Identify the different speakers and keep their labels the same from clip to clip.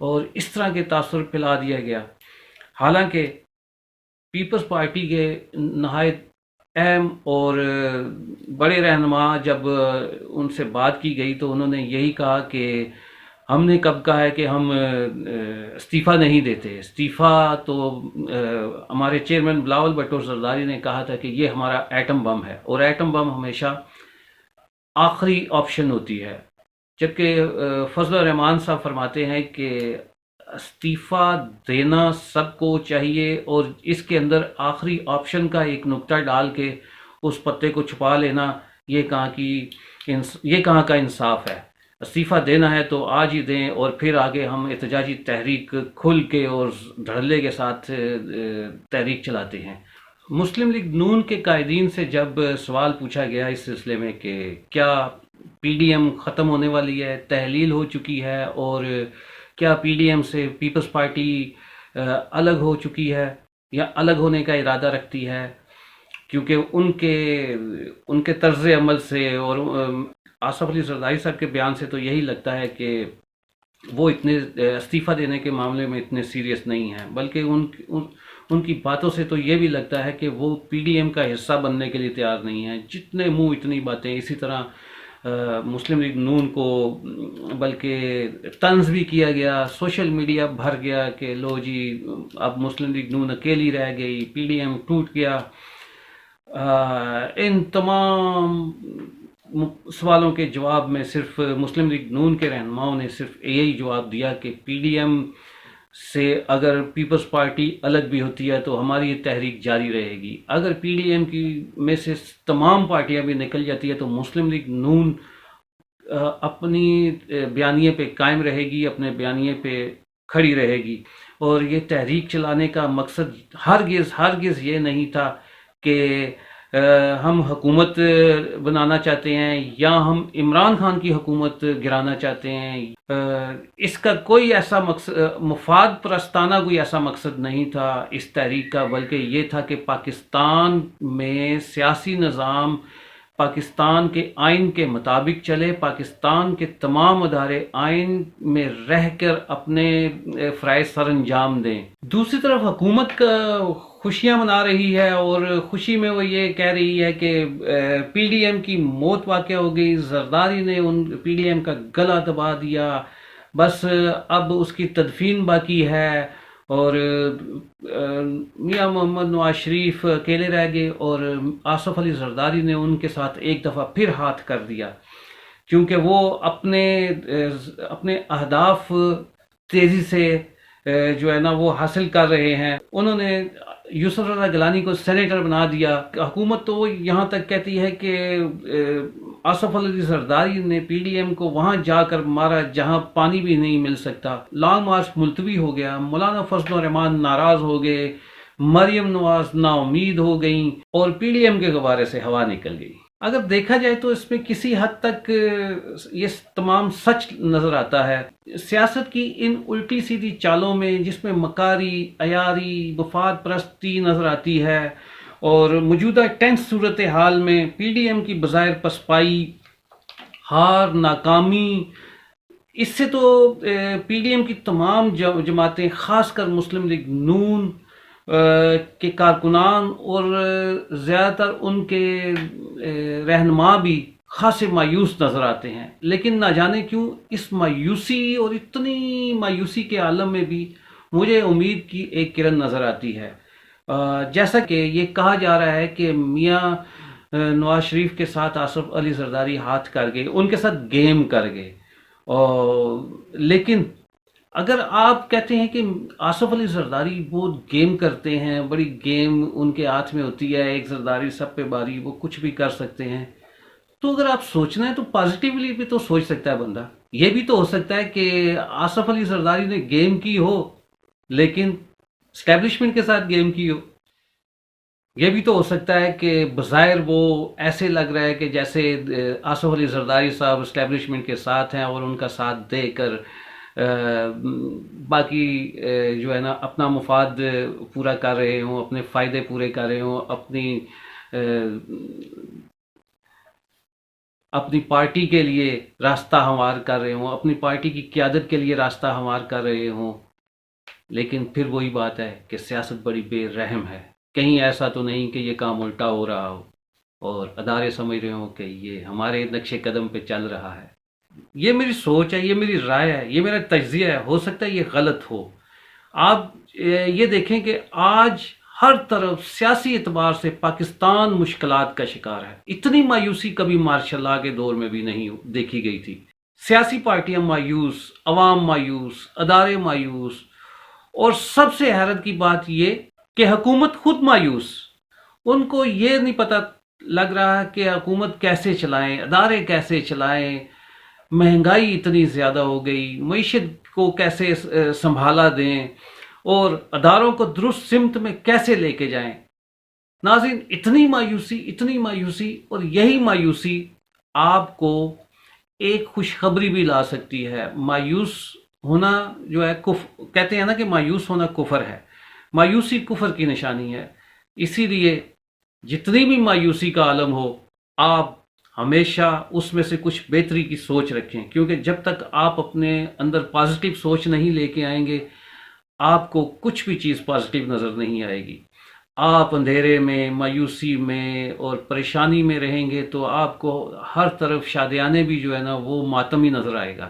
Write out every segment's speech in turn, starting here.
Speaker 1: اور اس طرح کے تاثر پھیلا دیا گیا، حالانکہ پیپلز پارٹی کے نہایت اہم اور بڑے رہنما جب ان سے بات کی گئی تو انہوں نے یہی کہا کہ ہم نے کب کہا ہے کہ ہم استعفیٰ نہیں دیتے، استعفیٰ تو ہمارے چیئرمین بلاول بھٹو زرداری نے کہا تھا کہ یہ ہمارا ایٹم بم ہے، اور ایٹم بم ہمیشہ آخری آپشن ہوتی ہے، جبکہ فضل الرحمان صاحب فرماتے ہیں کہ استعفیٰ دینا سب کو چاہیے، اور اس کے اندر آخری آپشن کا ایک نقطہ ڈال کے اس پتے کو چھپا لینا یہ کہاں کا انصاف ہے؟ استعفیٰ دینا ہے تو آج ہی دیں، اور پھر آگے ہم احتجاجی تحریک کھل کے اور دھڑلے کے ساتھ تحریک چلاتے ہیں۔ مسلم لیگ نون کے قائدین سے جب سوال پوچھا گیا اس سلسلے میں کہ کیا پی ڈی ایم ختم ہونے والی ہے، تحلیل ہو چکی ہے، اور کیا پی ڈی ایم سے پیپلز پارٹی الگ ہو چکی ہے یا الگ ہونے کا ارادہ رکھتی ہے، کیونکہ ان کے طرز عمل سے اور آصف علی زرداری صاحب کے بیان سے تو یہی لگتا ہے کہ وہ اتنے استعفیٰ دینے کے معاملے میں اتنے سیریس نہیں ہیں، بلکہ ان کی باتوں سے تو یہ بھی لگتا ہے کہ وہ پی ڈی ایم کا حصہ بننے کے لیے تیار نہیں ہیں۔ جتنے منہ اتنی باتیں، اسی طرح مسلم لیگ نون کو بلکہ طنز بھی کیا گیا، سوشل میڈیا بھر گیا کہ لو جی اب مسلم لیگ نون اکیلی رہ گئی، پی ڈی ایم ٹوٹ گیا۔ ان تمام سوالوں کے جواب میں صرف مسلم لیگ نون کے رہنماؤں نے صرف یہی جواب دیا کہ پی ڈی ایم سے اگر پیپلز پارٹی الگ بھی ہوتی ہے تو ہماری یہ تحریک جاری رہے گی، اگر پی ڈی ایم کی میں سے تمام پارٹیاں بھی نکل جاتی ہے تو مسلم لیگ نون اپنی بیانیے پہ قائم رہے گی، اپنے بیانیے پہ کھڑی رہے گی، اور یہ تحریک چلانے کا مقصد ہرگز یہ نہیں تھا کہ ہم حکومت بنانا چاہتے ہیں یا ہم عمران خان کی حکومت گرانا چاہتے ہیں۔ اس کا کوئی ایسا مقصد، مفاد پرستانہ کوئی ایسا مقصد نہیں تھا اس تحریک کا، بلکہ یہ تھا کہ پاکستان میں سیاسی نظام پاکستان کے آئین کے مطابق چلے، پاکستان کے تمام ادارے آئین میں رہ کر اپنے فرائض سر انجام دیں۔ دوسری طرف حکومت کا خوشیاں منا رہی ہے، اور خوشی میں وہ یہ کہہ رہی ہے کہ پی ڈی ایم کی موت واقع ہو گئی، زرداری نے پی ڈی ایم کا گلا دبا دیا، بس اب اس کی تدفین باقی ہے، اور میاں محمد نواز شریف اکیلے رہ گئے، اور آصف علی زرداری نے ان کے ساتھ ایک دفعہ پھر ہاتھ کر دیا، کیونکہ وہ اپنے اہداف تیزی سے جو ہے نا وہ حاصل کر رہے ہیں۔ انہوں نے یوسف رضا گیلانی کو سینیٹر بنا دیا۔ حکومت تو یہاں تک کہتی ہے کہ آصف علی زرداری نے پی ڈی ایم کو وہاں جا کر مارا جہاں پانی بھی نہیں مل سکتا، لانگ مارچ ملتوی ہو گیا، مولانا فضل الرحمان ناراض ہو گئے، مریم نواز نا امید ہو گئیں، اور پی ڈی ایم کے غبارے سے ہوا نکل گئی۔ اگر دیکھا جائے تو اس میں کسی حد تک یہ تمام سچ نظر آتا ہے۔ سیاست کی ان الٹی سیدھی چالوں میں جس میں مکاری، عیاری، مفاد پرستی نظر آتی ہے، اور موجودہ ٹینس صورتحال میں پی ڈی ایم کی بظاہر پسپائی، ہار، ناکامی، اس سے تو پی ڈی ایم کی تمام جماعتیں، خاص کر مسلم لیگ نون کے کارکنان اور زیادہ تر ان کے رہنما بھی خاصے مایوس نظر آتے ہیں، لیکن نہ جانے کیوں اس مایوسی اور اتنی مایوسی کے عالم میں بھی مجھے امید کی ایک کرن نظر آتی ہے۔ جیسا کہ یہ کہا جا رہا ہے کہ میاں نواز شریف کے ساتھ آصف علی زرداری ہاتھ کر گئے، ان کے ساتھ گیم کر گئے، لیکن اگر آپ کہتے ہیں کہ آصف علی زرداری بہت گیم کرتے ہیں، بڑی گیم ان کے ہاتھ میں ہوتی ہے، ایک زرداری سب پہ باری، وہ کچھ بھی کر سکتے ہیں، تو اگر آپ سوچنا ہے تو پازیٹیولی بھی تو سوچ سکتا ہے بندہ۔ یہ بھی تو ہو سکتا ہے کہ آصف علی زرداری نے گیم کی ہو لیکن اسٹیبلشمنٹ کے ساتھ گیم کی ہو۔ یہ بھی تو ہو سکتا ہے کہ بظاہر وہ ایسے لگ رہا ہے کہ جیسے آصف علی زرداری صاحب اسٹیبلشمنٹ کے ساتھ ہیں اور ان کا ساتھ دے کر باقی جو ہے نا اپنا مفاد پورا کر رہے ہوں، اپنے فائدے پورے کر رہے ہوں، اپنی پارٹی کے لیے راستہ ہموار کر رہے ہوں، اپنی پارٹی کی قیادت کے لیے راستہ ہموار کر رہے ہوں، لیکن پھر وہی بات ہے کہ سیاست بڑی بے رحم ہے۔ کہیں ایسا تو نہیں کہ یہ کام الٹا ہو رہا ہو اور ادارے سمجھ رہے ہوں کہ یہ ہمارے نقش قدم پہ چل رہا ہے۔ یہ میری سوچ ہے، یہ میری رائے ہے، یہ میرا تجزیہ ہے، ہو سکتا ہے یہ غلط ہو۔ آپ یہ دیکھیں کہ آج ہر طرف سیاسی اعتبار سے پاکستان مشکلات کا شکار ہے۔ اتنی مایوسی کبھی مارشل لاء کے دور میں بھی نہیں دیکھی گئی تھی۔ سیاسی پارٹیاں مایوس، عوام مایوس، ادارے مایوس، اور سب سے حیرت کی بات یہ کہ حکومت خود مایوس۔ ان کو یہ نہیں پتہ لگ رہا کہ حکومت کیسے چلائیں، ادارے کیسے چلائیں، مہنگائی اتنی زیادہ ہو گئی، معیشت کو کیسے سنبھالا دیں اور اداروں کو درست سمت میں کیسے لے کے جائیں۔ ناظرین، اتنی مایوسی، اور یہی مایوسی آپ کو ایک خوشخبری بھی لا سکتی ہے۔ مایوس ہونا جو ہے کہتے ہیں نا کہ مایوس ہونا کفر ہے، مایوسی کفر کی نشانی ہے۔ اسی لیے جتنی بھی مایوسی کا عالم ہو، آپ ہمیشہ اس میں سے کچھ بہتری کی سوچ رکھیں، کیونکہ جب تک آپ اپنے اندر پازیٹیو سوچ نہیں لے کے آئیں گے، آپ کو کچھ بھی چیز پازیٹیو نظر نہیں آئے گی۔ آپ اندھیرے میں، مایوسی میں اور پریشانی میں رہیں گے تو آپ کو ہر طرف شادیانے بھی جو ہے نا وہ ماتمی نظر آئے گا۔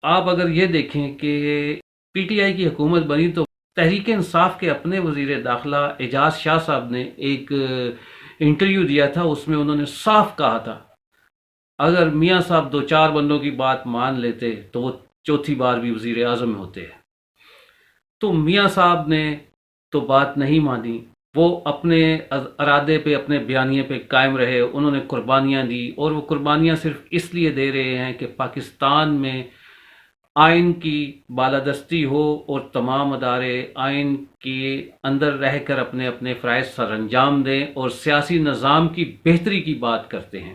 Speaker 1: آپ اگر یہ دیکھیں کہ پی ٹی آئی کی حکومت بنی تو تحریک انصاف کے اپنے وزیر داخلہ اعجاز شاہ صاحب نے ایک انٹرویو دیا تھا، اس میں انہوں نے صاف کہا تھا اگر میاں صاحب 2-4 بندوں کی بات مان لیتے تو وہ چوتھی بار بھی وزیر اعظم ہوتے ہیں۔ تو میاں صاحب نے تو بات نہیں مانی، وہ اپنے ارادے پہ، اپنے بیانیے پہ قائم رہے، انہوں نے قربانیاں دی، اور وہ قربانیاں صرف اس لیے دے رہے ہیں کہ پاکستان میں آئین کی بالادستی ہو اور تمام ادارے آئین کے اندر رہ کر اپنے اپنے فرائض سر انجام دیں اور سیاسی نظام کی بہتری کی بات کرتے ہیں۔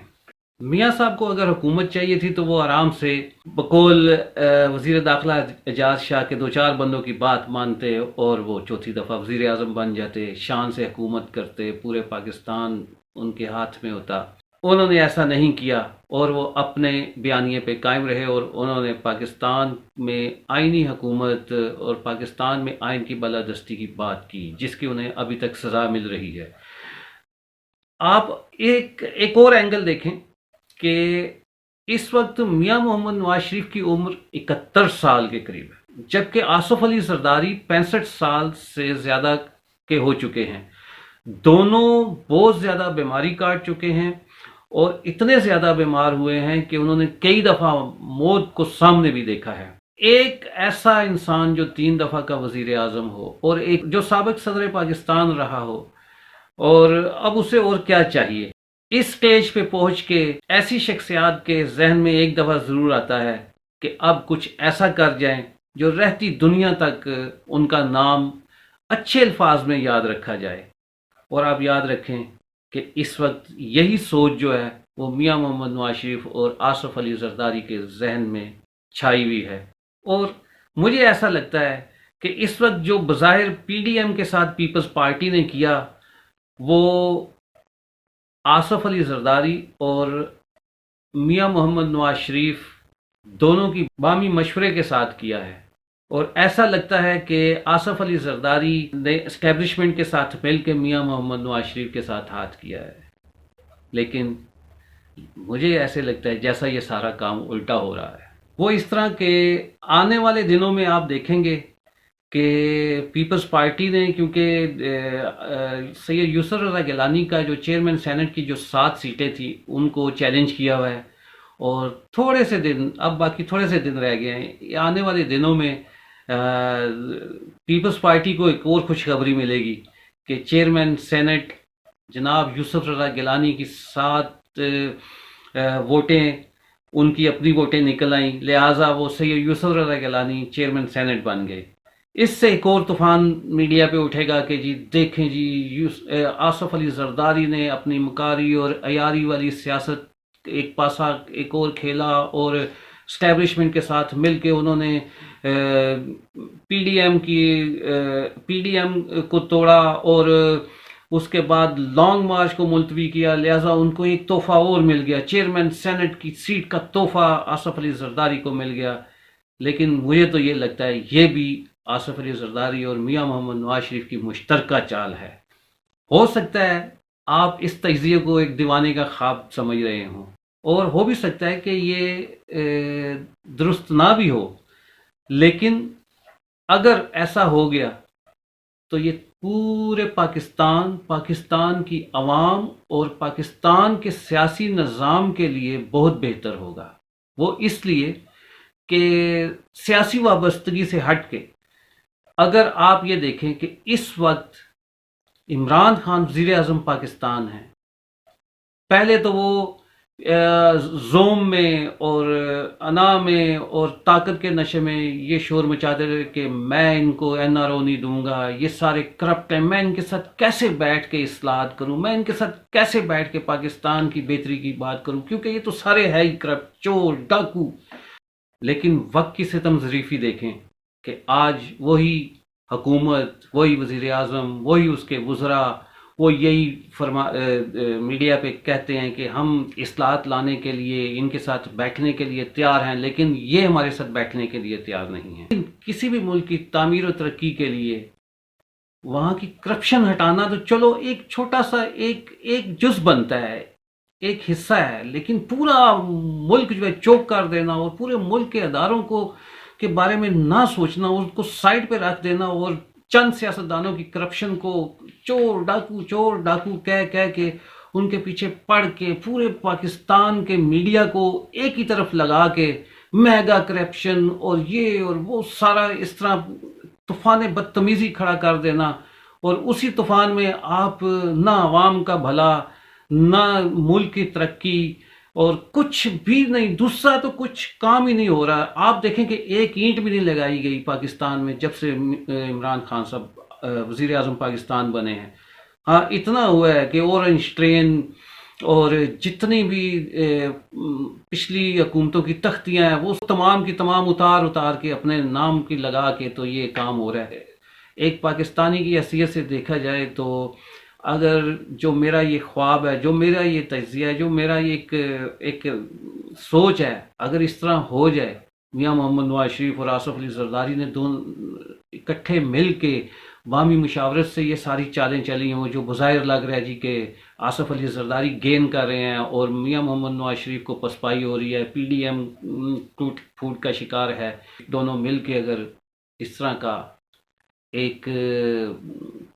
Speaker 1: میاں صاحب کو اگر حکومت چاہیے تھی تو وہ آرام سے بقول وزیر داخلہ اعجاز شاہ کے 2-4 بندوں کی بات مانتے اور وہ چوتھی دفعہ وزیر اعظم بن جاتے، شان سے حکومت کرتے، پورے پاکستان ان کے ہاتھ میں ہوتا۔ انہوں نے ایسا نہیں کیا اور وہ اپنے بیانیے پہ قائم رہے، اور انہوں نے پاکستان میں آئینی حکومت اور پاکستان میں آئین کی بالادستی کی بات کی، جس کی انہیں ابھی تک سزا مل رہی ہے۔ آپ ایک اور اینگل دیکھیں کہ اس وقت میاں محمد نواز شریف کی عمر 71 سال کے قریب ہے، جبکہ آصف علی زرداری 65 سال سے زیادہ کے ہو چکے ہیں۔ دونوں بہت زیادہ بیماری کاٹ چکے ہیں اور اتنے زیادہ بیمار ہوئے ہیں کہ انہوں نے کئی دفعہ موت کو سامنے بھی دیکھا ہے۔ ایک ایسا انسان جو 3 دفعہ کا وزیر اعظم ہو اور ایک جو سابق صدر پاکستان رہا ہو، اور اب اسے اور کیا چاہیے؟ اس سٹیج پہ پہنچ کے ایسی شخصیات کے ذہن میں ایک دفعہ ضرور آتا ہے کہ اب کچھ ایسا کر جائیں جو رہتی دنیا تک ان کا نام اچھے الفاظ میں یاد رکھا جائے۔ اور آپ یاد رکھیں کہ اس وقت یہی سوچ جو ہے وہ میاں محمد نواز شریف اور آصف علی زرداری کے ذہن میں چھائی ہوئی ہے۔ اور مجھے ایسا لگتا ہے کہ اس وقت جو بظاہر پی ڈی ایم کے ساتھ پیپلز پارٹی نے کیا، وہ آصف علی زرداری اور میاں محمد نواز شریف دونوں کی باہمی مشورے کے ساتھ کیا ہے۔ اور ایسا لگتا ہے کہ آصف علی زرداری نے اسٹیبلشمنٹ کے ساتھ مل کے میاں محمد نواز شریف کے ساتھ ہاتھ کیا ہے، لیکن مجھے ایسے لگتا ہے جیسا یہ سارا کام الٹا ہو رہا ہے۔ وہ اس طرح کہ آنے والے دنوں میں آپ دیکھیں گے کہ پیپلز پارٹی نے، کیونکہ سید یوسف رضا گیلانی کا جو چیئرمین سینٹ کی جو 7 سیٹیں تھیں ان کو چیلنج کیا ہوا ہے، اور تھوڑے سے دن، اب باقی تھوڑے سے دن رہ گئے ہیں، آنے والے دنوں میں پیپلز پارٹی کو ایک اور خوشخبری ملے گی کہ چیئرمین سینٹ جناب یوسف رضا گیلانی کی 7 ووٹیں، ان کی اپنی ووٹیں نکل آئیں، لہٰذا وہ سید یوسف رضا گیلانی چیئرمین سینٹ بن گئے۔ اس سے ایک اور طوفان میڈیا پہ اٹھے گا کہ جی دیکھیں جی آصف علی زرداری نے اپنی مکاری اور عیاری والی سیاست ایک پاسا ایک اور کھیلا، اور اسٹیبلشمنٹ کے ساتھ مل کے انہوں نے پی ڈی ایم کو توڑا اور اس کے بعد لانگ مارچ کو ملتوی کیا، لہٰذا ان کو ایک تحفہ اور مل گیا، چیئرمین سینٹ کی سیٹ کا تحفہ آصف علی زرداری کو مل گیا۔ لیکن مجھے تو یہ لگتا ہے یہ بھی آصف علی زرداری اور میاں محمد نواز شریف کی مشترکہ چال ہے۔ ہو سکتا ہے آپ اس تجزیے کو ایک دیوانے کا خواب سمجھ رہے ہوں، اور ہو بھی سکتا ہے کہ یہ درست نہ بھی ہو، لیکن اگر ایسا ہو گیا تو یہ پورے پاکستان کی عوام اور پاکستان کے سیاسی نظام کے لیے بہت بہتر ہوگا۔ وہ اس لیے کہ سیاسی وابستگی سے ہٹ کے اگر آپ یہ دیکھیں کہ اس وقت عمران خان وزیر اعظم پاکستان ہیں، پہلے تو وہ زوم میں اور انا میں اور طاقت کے نشے میں یہ شور مچاتے رہے کہ میں ان کو این آر او نہیں دوں گا، یہ سارے کرپٹ ہیں، میں ان کے ساتھ کیسے بیٹھ کے اصلاحات کروں، میں ان کے ساتھ کیسے بیٹھ کے پاکستان کی بہتری کی بات کروں، کیونکہ یہ تو سارے ہے ہی کرپٹ، چور، ڈاکو۔ لیکن وقت کی ستم ظریفی دیکھیں کہ آج وہی حکومت، وہی وزیر اعظم، وہی اس کے وزراء، وہ یہی میڈیا پہ کہتے ہیں کہ ہم اصلاحات لانے کے لیے ان کے ساتھ بیٹھنے کے لیے تیار ہیں، لیکن یہ ہمارے ساتھ بیٹھنے کے لیے تیار نہیں ہیں۔ کسی بھی ملک کی تعمیر و ترقی کے لیے وہاں کی کرپشن ہٹانا تو چلو ایک چھوٹا سا ایک جز بنتا ہے، ایک حصہ ہے، لیکن پورا ملک جو ہے چوک کر دینا اور پورے ملک کے اداروں کے بارے میں نہ سوچنا اور اس کو سائڈ پہ رکھ دینا اور چند سیاستدانوں کی کرپشن کو چور ڈاکو کہہ کے ان کے پیچھے پڑھ کے پورے پاکستان کے میڈیا کو ایک ہی طرف لگا کے میگا کرپشن اور یہ اور وہ سارا اس طرح طوفان بدتمیزی کھڑا کر دینا، اور اسی طوفان میں آپ نہ عوام کا بھلا، نہ ملک کی ترقی اور کچھ بھی نہیں، دوسرا تو کچھ کام ہی نہیں ہو رہا۔ آپ دیکھیں کہ ایک اینٹ بھی نہیں لگائی گئی پاکستان میں جب سے عمران خان صاحب وزیر اعظم پاکستان بنے ہیں۔ ہاں اتنا ہوا ہے کہ اورنج ٹرین اور جتنی بھی پچھلی حکومتوں کی تختیاں ہیں وہ تمام کی تمام اتار کے اپنے نام کی لگا کے تو یہ کام ہو رہا ہے۔ ایک پاکستانی کی حیثیت سے دیکھا جائے تو اگر جو میرا یہ خواب ہے، جو میرا یہ تجزیہ ہے، جو میرا یہ ایک سوچ ہے، اگر اس طرح ہو جائے، میاں محمد نواز شریف اور آصف علی زرداری نے دونوں اکٹھے مل کے باہمی مشاورت سے یہ ساری چالیں چلی ہوں، جو بظاہر لگ رہا ہے جی کہ آصف علی زرداری گین کر رہے ہیں اور میاں محمد نواز شریف کو پسپائی ہو رہی ہے، پی ڈی ایم ٹوٹ پھوٹ کا شکار ہے، دونوں مل کے اگر اس طرح کا ایک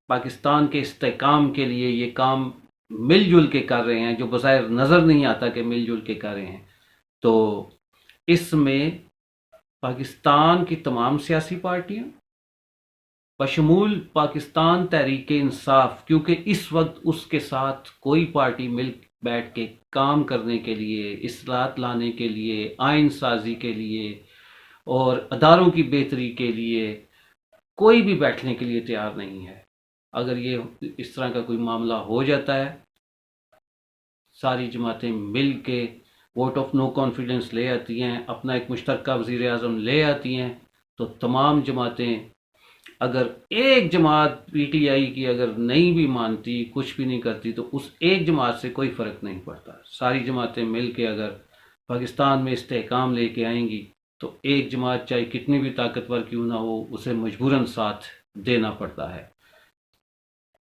Speaker 1: پاکستان کے استحکام کے لیے یہ کام مل جل کے کر رہے ہیں، جو بظاہر نظر نہیں آتا کہ مل جل کے کر رہے ہیں، تو اس میں پاکستان کی تمام سیاسی پارٹیاں بشمول پاکستان تحریک انصاف، کیونکہ اس وقت اس کے ساتھ کوئی پارٹی مل بیٹھ کے کام کرنے کے لیے، اصلاحات لانے کے لیے، آئین سازی کے لیے اور اداروں کی بہتری کے لیے کوئی بھی بیٹھنے کے لیے تیار نہیں ہے۔ اگر یہ اس طرح کا کوئی معاملہ ہو جاتا ہے، ساری جماعتیں مل کے ووٹ آف نو کانفیڈنس لے آتی ہیں، اپنا ایک مشترکہ وزیر اعظم لے آتی ہیں، تو تمام جماعتیں، اگر ایک جماعت پی ٹی آئی کی اگر نہیں بھی مانتی، کچھ بھی نہیں کرتی، تو اس ایک جماعت سے کوئی فرق نہیں پڑتا۔ ساری جماعتیں مل کے اگر پاکستان میں استحکام لے کے آئیں گی تو ایک جماعت چاہے کتنی بھی طاقتور کیوں نہ ہو، اسے مجبوراً ساتھ دینا پڑتا ہے۔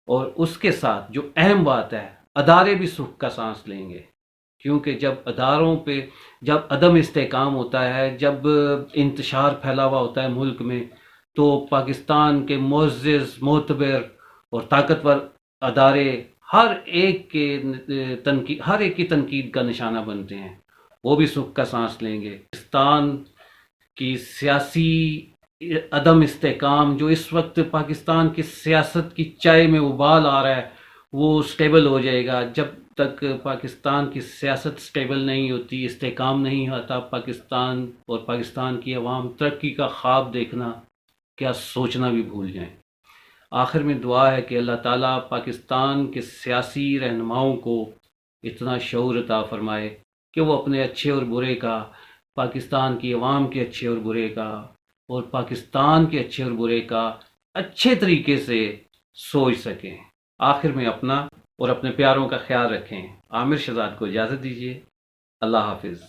Speaker 1: اور اس کے ساتھ جو اہم بات ہے، ادارے بھی سکھ کا سانس لیں گے، کیونکہ جب اداروں پہ جب عدم استحکام ہوتا ہے، جب انتشار پھیلا ہوا ہوتا ہے ملک میں، تو پاکستان کے معزز، معتبر اور طاقتور ادارے ہر ایک کی تنقید کا نشانہ بنتے ہیں، وہ بھی سکھ کا سانس لیں گے۔ پاکستان کی سیاسی عدم استحکام جو اس وقت پاکستان کی سیاست کی چائے میں ابال آ رہا ہے، وہ سٹیبل ہو جائے گا۔ جب تک پاکستان کی سیاست سٹیبل نہیں ہوتی، استحکام نہیں آتا، پاکستان اور پاکستان کی عوام ترقی کا خواب دیکھنا کیا سوچنا بھی بھول جائیں۔ آخر میں دعا ہے کہ اللہ تعالیٰ پاکستان کے سیاسی رہنماؤں کو اتنا شعور عطا فرمائے کہ وہ اپنے اچھے اور برے کا، پاکستان کی عوام کے اچھے اور برے کا اور پاکستان کے اچھے اور برے کا اچھے طریقے سے سوچ سکیں۔ آخر میں اپنا اور اپنے پیاروں کا خیال رکھیں. عامر شہزاد کو اجازت دیجیے. اللہ حافظ.